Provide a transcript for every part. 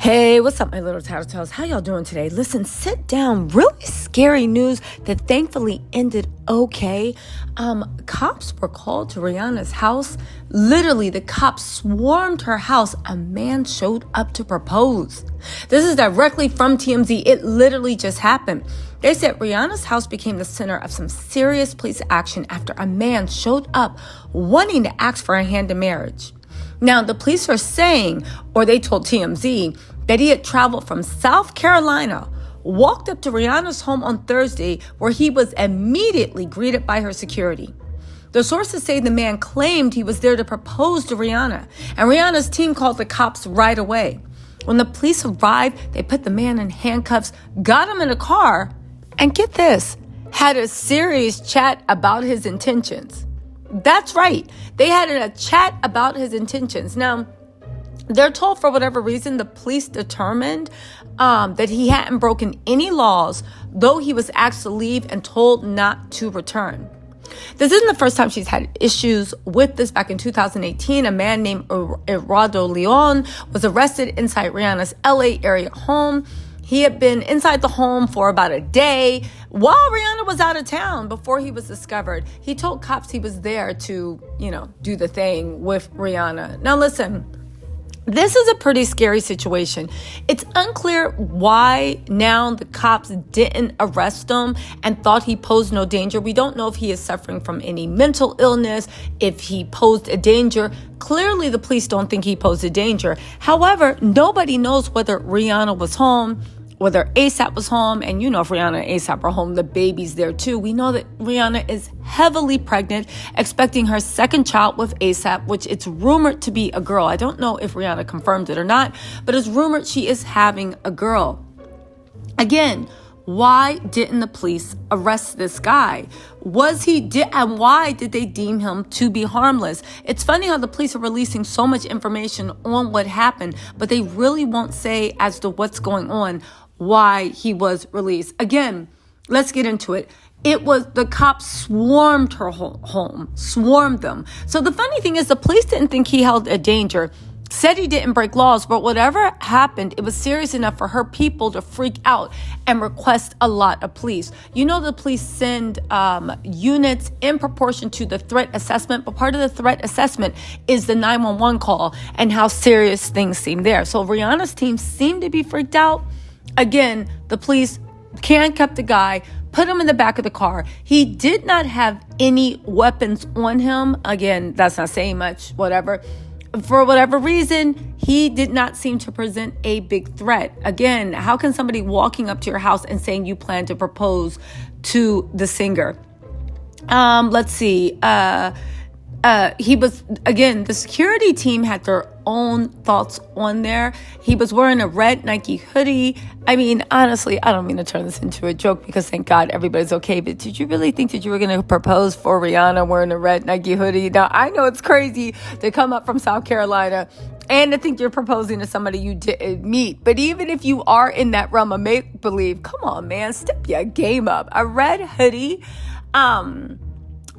Hey, what's up, my little TisaTells? How y'all doing today? Listen, sit down. Really scary news that thankfully ended okay. Cops were called to Rihanna's house. Literally, the cops swarmed her house. A man showed up to propose. This is directly from TMZ. It literally just happened. They said Rihanna's house became the center of some serious police action after a man showed up wanting to ask for a hand in marriage. Now, the police are saying, or they told TMZ, that he had traveled from South Carolina, walked up to Rihanna's home on Thursday, where he was immediately greeted by her security. The sources say the man claimed he was there to propose to Rihanna, and Rihanna's team called the cops right away. When the police arrived, they put the man in handcuffs, got him in a car, and get this, had a serious chat about his intentions. That's right. They had a chat about his intentions. Now, they're told for whatever reason, the police determined that he hadn't broken any laws, though he was asked to leave and told not to return. This isn't the first time she's had issues with this. Back in 2018, a man named Eduardo Leon was arrested inside Rihanna's LA area home. He had been inside the home for about a day while Rihanna was out of town before he was discovered. He told cops he was there to, do the thing with Rihanna. Now, listen, this is a pretty scary situation. It's unclear why now the cops didn't arrest him and thought he posed no danger. We don't know if he is suffering from any mental illness, if he posed a danger. Clearly, the police don't think he posed a danger. However, nobody knows whether Rihanna was home, whether ASAP was home, and if Rihanna and ASAP are home, the baby's there too. We know that Rihanna is heavily pregnant, expecting her second child with ASAP, which it's rumored to be a girl. I don't know if Rihanna confirmed it or not, but it's rumored she is having a girl. Again, why didn't the police arrest this guy? And why did they deem him to be harmless? It's funny how the police are releasing so much information on what happened, but they really won't say as to what's going on, why he was released. Again, let's get into it. The cops swarmed her home, swarmed them. So the funny thing is the police didn't think he held a danger, said he didn't break laws, but whatever happened, it was serious enough for her people to freak out and request a lot of police. The police send units in proportion to the threat assessment, but part of the threat assessment is the 911 call and how serious things seem there. So Rihanna's team seemed to be freaked out. Again, the police handcuffed the guy, put him in the back of the car. He did not have any weapons on him. Again, that's not saying much, whatever. For whatever reason, he did not seem to present a big threat. Again, how can somebody walking up to your house and saying you plan to propose to the singer? Let's see. The security team had their own thoughts on there. He was wearing a red Nike hoodie. I mean, honestly, I don't mean to turn this into a joke because thank God everybody's okay. But did you really think that you were going to propose for Rihanna wearing a red Nike hoodie? Now, I know it's crazy to come up from South Carolina and to think you're proposing to somebody you didn't meet. But even if you are in that realm of make-believe, come on, man, step your game up. A red hoodie,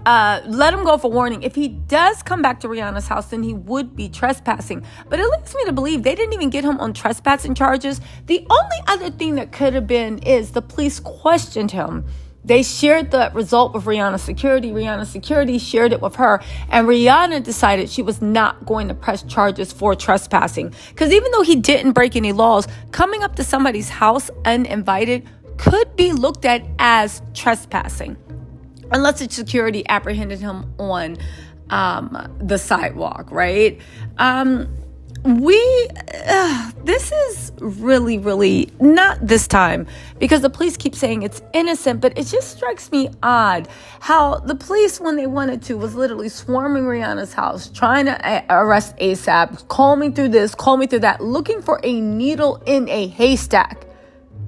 let him go for warning. If he does come back to Rihanna's house, then he would be trespassing. But it leads me to believe they didn't even get him on trespassing charges. The only other thing that could have been is the police questioned him. They shared the result with Rihanna's security. Rihanna's security shared it with her. And Rihanna decided she was not going to press charges for trespassing. Because even though he didn't break any laws, coming up to somebody's house uninvited could be looked at as trespassing, unless the security apprehended him on the sidewalk, right? This is really, really not this time, because the police keep saying it's innocent, but it just strikes me odd how the police, when they wanted to, was literally swarming Rihanna's house, trying to arrest ASAP, call me through this, call me through that, looking for a needle in a haystack,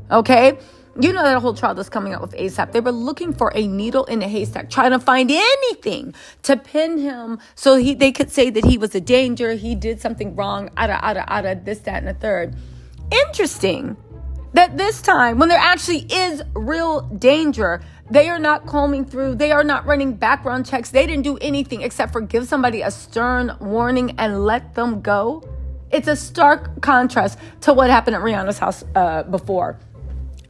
okay? You know that whole trial that's coming out with ASAP. They were looking for a needle in a haystack, trying to find anything to pin him so they could say that he was a danger, he did something wrong, this, that, and the third. Interesting that this time, when there actually is real danger, they are not combing through, they are not running background checks. They didn't do anything except for give somebody a stern warning and let them go. It's a stark contrast to what happened at Rihanna's house before.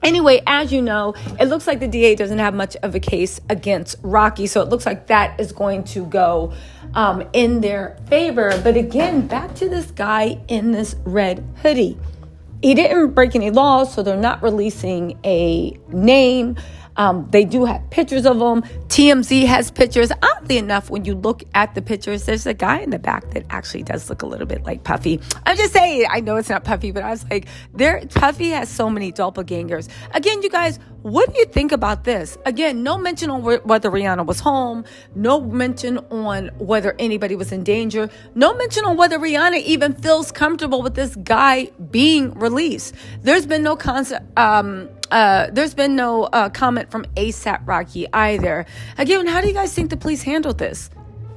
Anyway, as you know, it looks like the DA doesn't have much of a case against Rocky, so it looks like that is going to go in their favor. But again, back to this guy in this red hoodie. He didn't break any laws, so they're not releasing a name. They do have pictures of him. TMZ has pictures. Oddly enough, when you look at the pictures, there's a guy in the back that actually does look a little bit like Puffy. I'm just saying, I know it's not Puffy, but I was like, Puffy has so many doppelgangers. Again, you guys, what do you think about this? Again, no mention on whether Rihanna was home. No mention on whether anybody was in danger. No mention on whether Rihanna even feels comfortable with this guy being released. There's been no comment from ASAP Rocky either. Again, how do you guys think the police handled this?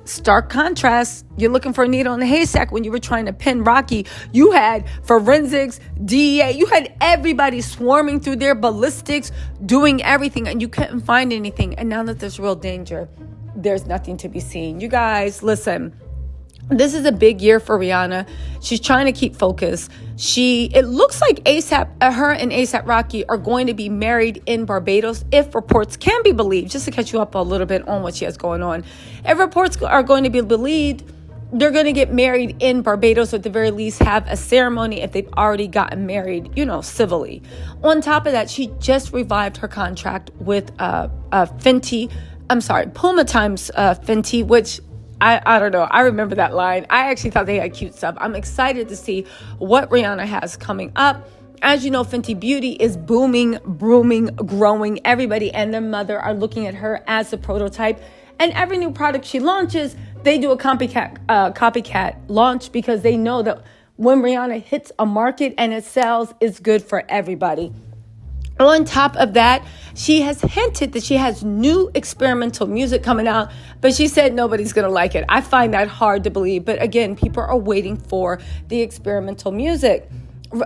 Stark contrast. You're looking for a needle in a haystack when you were trying to pin Rocky. You had forensics, DEA. You had everybody swarming through their ballistics, doing everything, and you couldn't find anything. And now that there's real danger, there's nothing to be seen. You guys, listen. This is a big year for Rihanna. She's trying to keep focus. It looks like her and ASAP Rocky are going to be married in Barbados, if reports can be believed, just to catch you up a little bit on what she has going on. If reports are going to be believed, they're going to get married in Barbados, or at the very least have a ceremony if they've already gotten married, civilly. On top of that, she just revived her contract with Fenty. I'm sorry, Puma times Fenty, which I don't know. I remember that line. I actually thought they had cute stuff. I'm excited to see what Rihanna has coming up. As you know, Fenty Beauty is booming, growing. Everybody and their mother are looking at her as a prototype. And every new product she launches, they do a copycat launch, because they know that when Rihanna hits a market and it sells, it's good for everybody. On top of that, she has hinted that she has new experimental music coming out, but she said nobody's going to like it. I find that hard to believe. But again, people are waiting for the experimental music.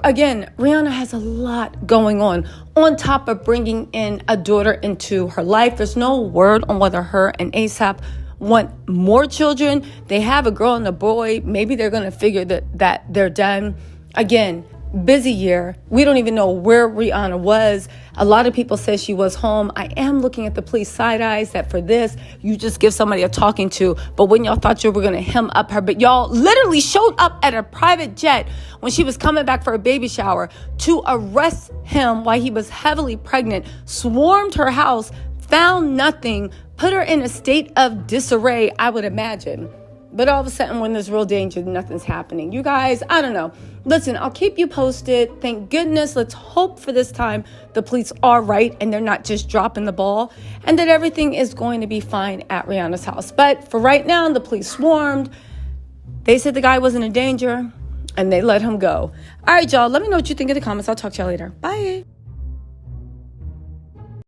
Again, Rihanna has a lot going on top of bringing in a daughter into her life. There's no word on whether her and ASAP want more children. They have a girl and a boy. Maybe they're going to figure that they're done. Again, busy year. We don't even know where Rihanna was. A lot of people say she was home. I am looking at the police side eyes that for this, you just give somebody a talking to. But when y'all thought you were going to hem up her, but y'all literally showed up at a private jet when she was coming back for a baby shower to arrest him while he was heavily pregnant, swarmed her house, found nothing, put her in a state of disarray, I would imagine. But all of a sudden, when there's real danger, nothing's happening. You guys, I don't know. Listen, I'll keep you posted. Thank goodness. Let's hope for this time the police are right and they're not just dropping the ball, and that everything is going to be fine at Rihanna's house. But for right now, the police swarmed. They said the guy wasn't in danger, and they let him go. All right, y'all. Let me know what you think in the comments. I'll talk to y'all later. Bye.